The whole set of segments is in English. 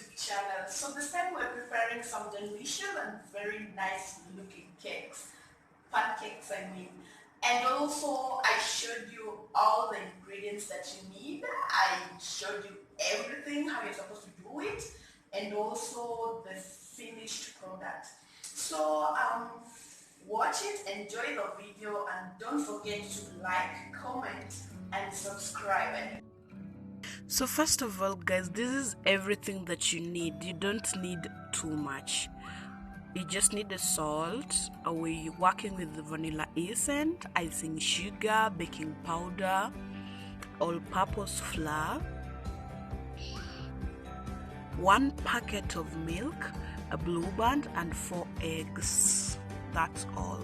YouTube channel. So this time we're preparing some delicious and very nice looking cakes. Pancakes, I mean. And also I showed you all the ingredients that you need. I showed you everything, how you're supposed to do it, and also the finished product. So watch it, enjoy the video, and don't forget to like, comment, and subscribe. So first of all, guys, this is everything that you need. You don't need too much. You just need the salt. We're working with the vanilla essence, icing sugar, baking powder, all-purpose flour, 1 packet of milk, a blue band, and 4 eggs. That's all.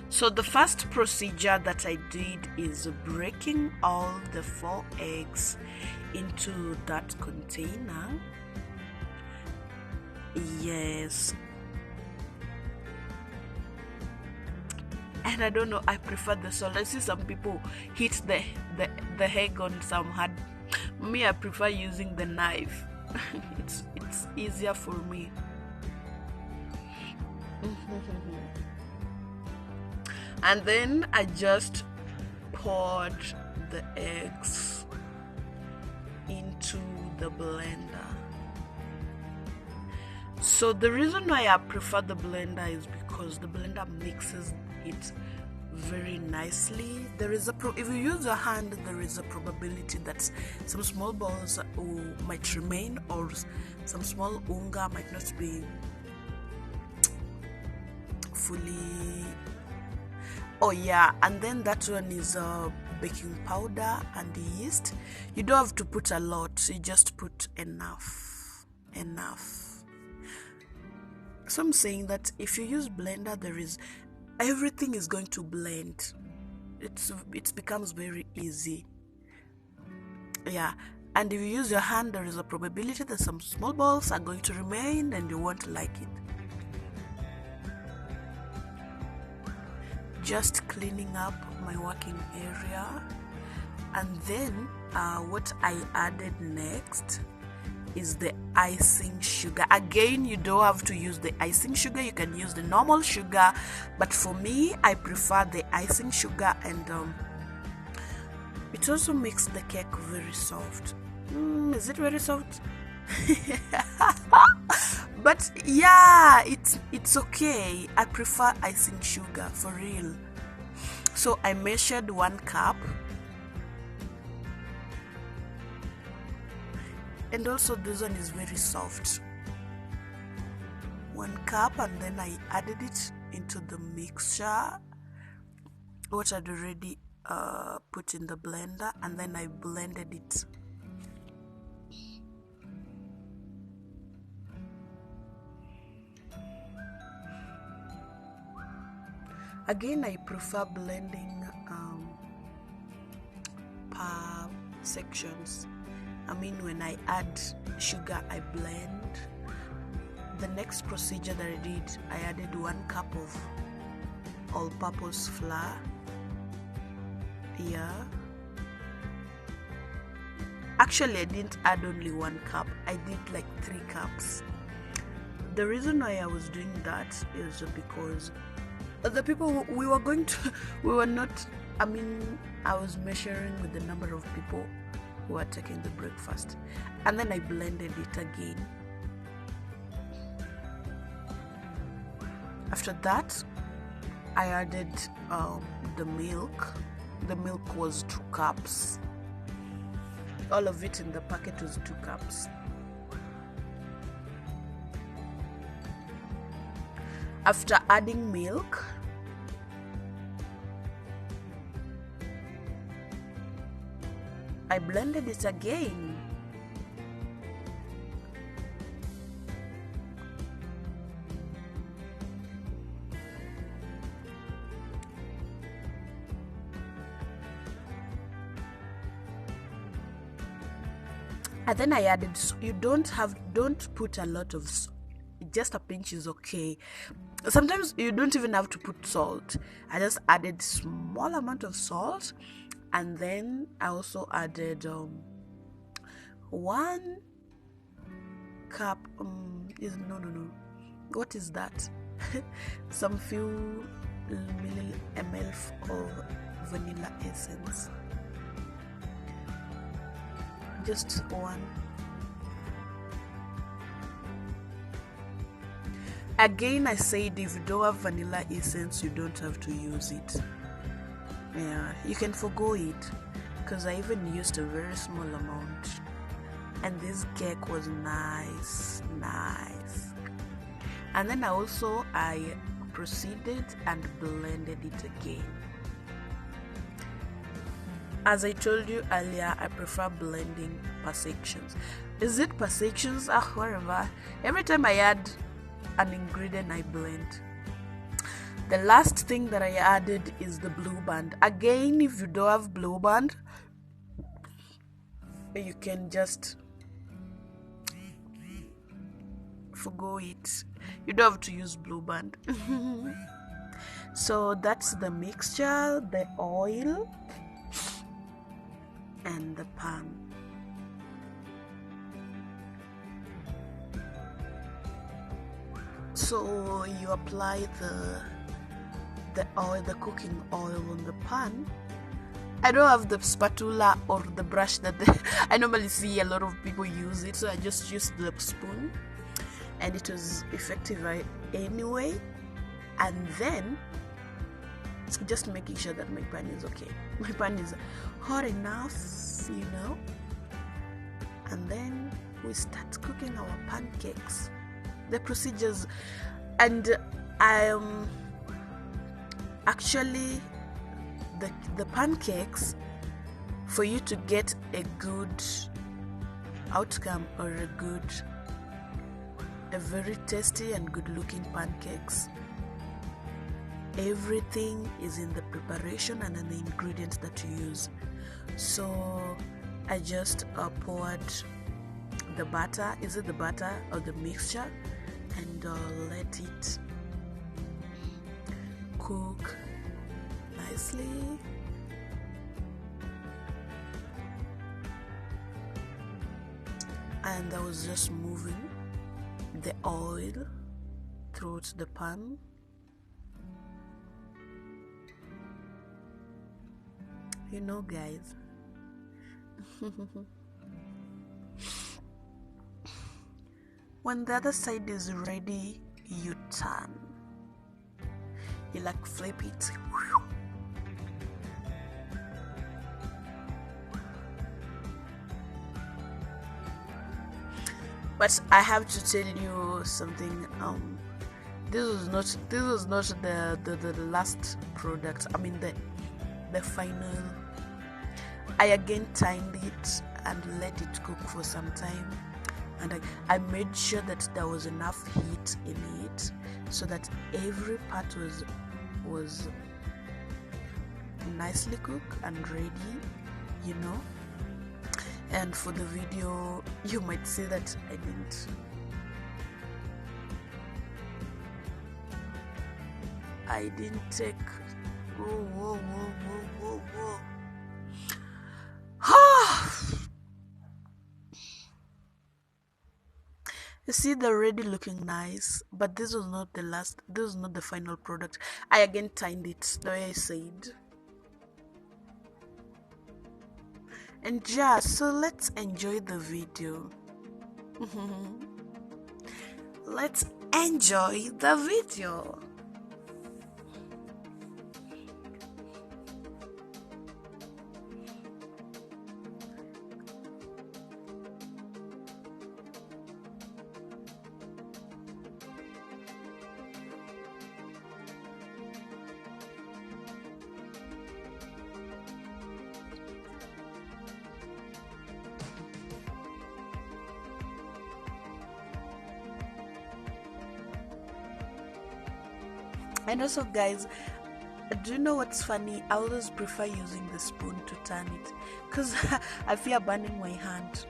So the first procedure that I did is breaking all the 4 eggs into that container. Yes. And I don't know, I prefer the salt. I see some people hit the egg on some hard. Me, I prefer using the knife. it's easier for me. And then I just poured the eggs into the blender. So the reason why I prefer the blender is because the blender mixes it very nicely. If you use your hand, there is a probability that some small balls might remain, or some small unga might not be fully. Oh yeah, and then that one is baking powder and yeast. You don't have to put a lot, you just put enough. So I'm saying that if you use blender, everything is going to blend. It becomes very easy. Yeah, and if you use your hand, there is a probability that some small balls are going to remain and you won't like it. Just cleaning up my working area, and then what I added next is the icing sugar. Again, you don't have to use the icing sugar, you can use the normal sugar, but for me, I prefer the icing sugar, and it also makes the cake very soft. Is it very soft? But yeah, it's okay. I prefer icing sugar for real. So I measured 1 cup, and also this one is very soft. 1 cup, and then I added it into the mixture what I'd already put in the blender, and then I blended it. Again, I prefer blending per sections. I mean, when I add sugar, I blend. The next procedure that I did, I added 1 cup of all-purpose flour. Yeah. Actually, I didn't add only 1 cup. I did like 3 cups. The reason why I was doing that is because the people we were not, I was measuring with the number of people who are taking the breakfast, and then I blended it again. After that, I added the milk. The milk was 2 cups. All of it in the packet was 2 cups. After adding milk, I blended it again. And then I added, don't put a lot of, just a pinch is okay. Sometimes you don't even have to put salt. I just added small amount of salt, and then I also added 1 cup is no, what is that? Some few ml of vanilla essence, just one. Again, I said if you don't have vanilla essence, you don't have to use it. Yeah, you can forgo it, because I even used a very small amount, and this cake was nice. And then I proceeded and blended it again. As I told you earlier, I prefer blending per sections. Is it per sections? Whatever. Every time I add an ingredient, I blend. The last thing that I added is the blue band. Again, if you don't have blue band, you can just forgo it. You don't have to use blue band. So that's the mixture, the oil, and the pan. So you apply the oil, the cooking oil on the pan. I don't have the spatula or the brush that I normally see a lot of people use it, so I just used the spoon, and it was effective anyway. And then just making sure that my pan is okay. My pan is hot enough, and then we start cooking our pancakes. The procedures, and actually the pancakes, for you to get a good outcome or a very tasty and good looking pancakes, everything is in the preparation and in the ingredients that you use. So I just poured the butter, is it the butter or the mixture, and let it cook nicely. And I was just moving the oil throughout the pan. Guys, when the other side is ready, you turn. You flip it. But I have to tell you something. This was not the last product. I mean the final. I again timed it and let it cook for some time, and I made sure that there was enough heat in it so that every part was nicely cooked and ready, And for the video, you might see that I didn't take. Whoa. You see, they're already looking nice, but this was not the final product. I again timed it the way I said. And yeah, so let's enjoy the video. Let's enjoy the video. And also, guys, do you know what's funny? I always prefer using the spoon to turn it, because I fear burning my hand.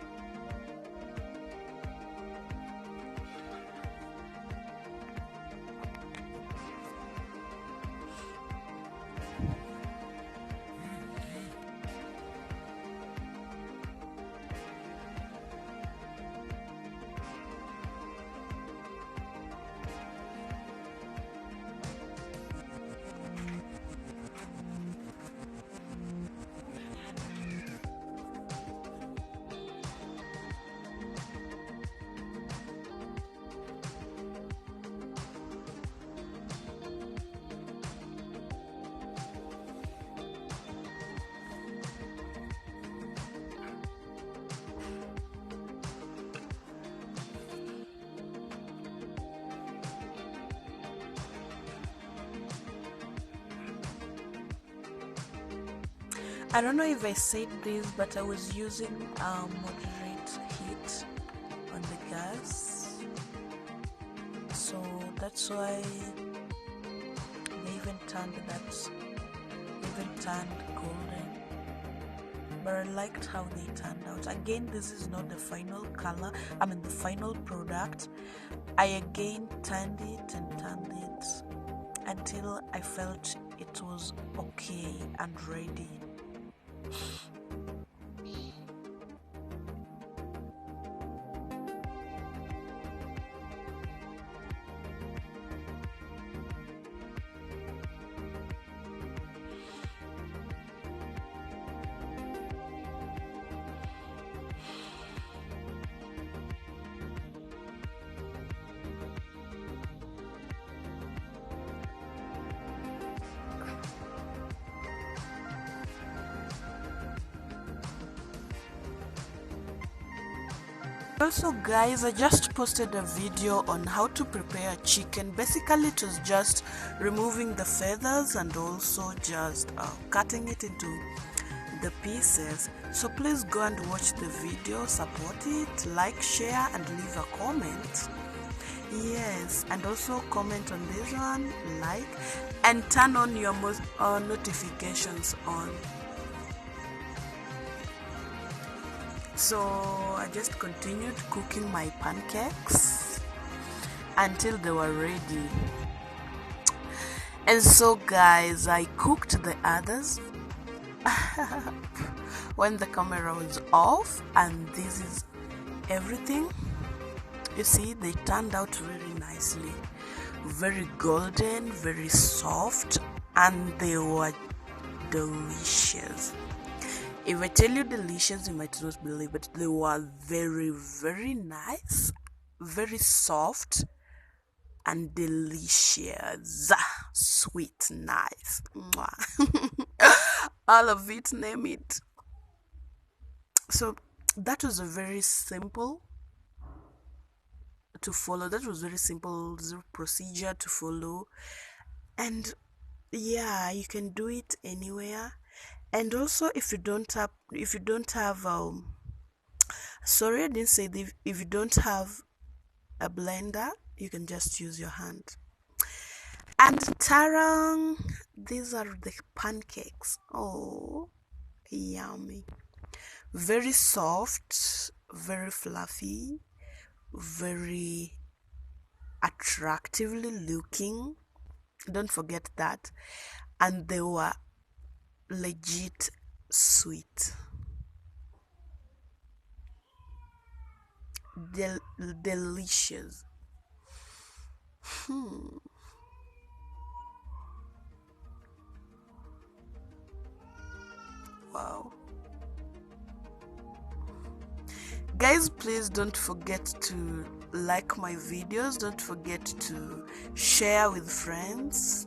I don't know if I said this, but I was using moderate heat on the gas, so that's why they even turned golden. But I liked how they turned out. Again, this is not the final color, the final product. I again turned it until I felt it was okay and ready. Also guys, I just posted a video on how to prepare chicken. Basically it was just removing the feathers and also just cutting it into the pieces. So please go and watch the video, support it, like, share and leave a comment. Yes, and also comment on this one, like, and turn on your notifications on. So I just continued cooking my pancakes until they were ready. And so guys, I cooked the others when the camera was off, and this is everything. You see, they turned out really nicely, very golden, very soft, and they were delicious. If I tell you delicious, you might not believe it. They were very, very nice, very soft, and delicious. Sweet, nice. All of it, name it. So that was a very simple to follow. That was very simple procedure to follow. And yeah, you can do it anywhere. And also, if you don't have sorry, I didn't say this. If you don't have a blender, you can just use your hand. And tarang, these are the pancakes. Oh, yummy. Very soft, very fluffy, very attractively looking. Don't forget that. And they were legit sweet. Delicious. Wow. Guys, please don't forget to like my videos. Don't forget to share with friends.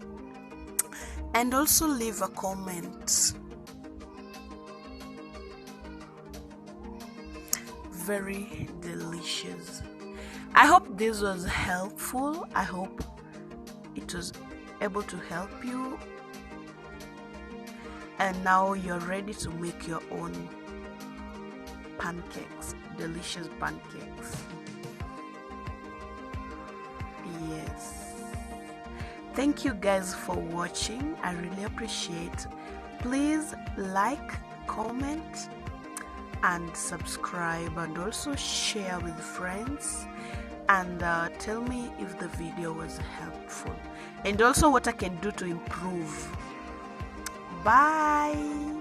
And also leave a comment. Very delicious. I hope this was helpful. I hope it was able to help you. And now you're ready to make your own pancakes. Delicious pancakes. Yes. Thank you guys for watching. I really appreciate. Please like, comment and subscribe, and also share with friends, and tell me if the video was helpful, and also what I can do to improve. Bye.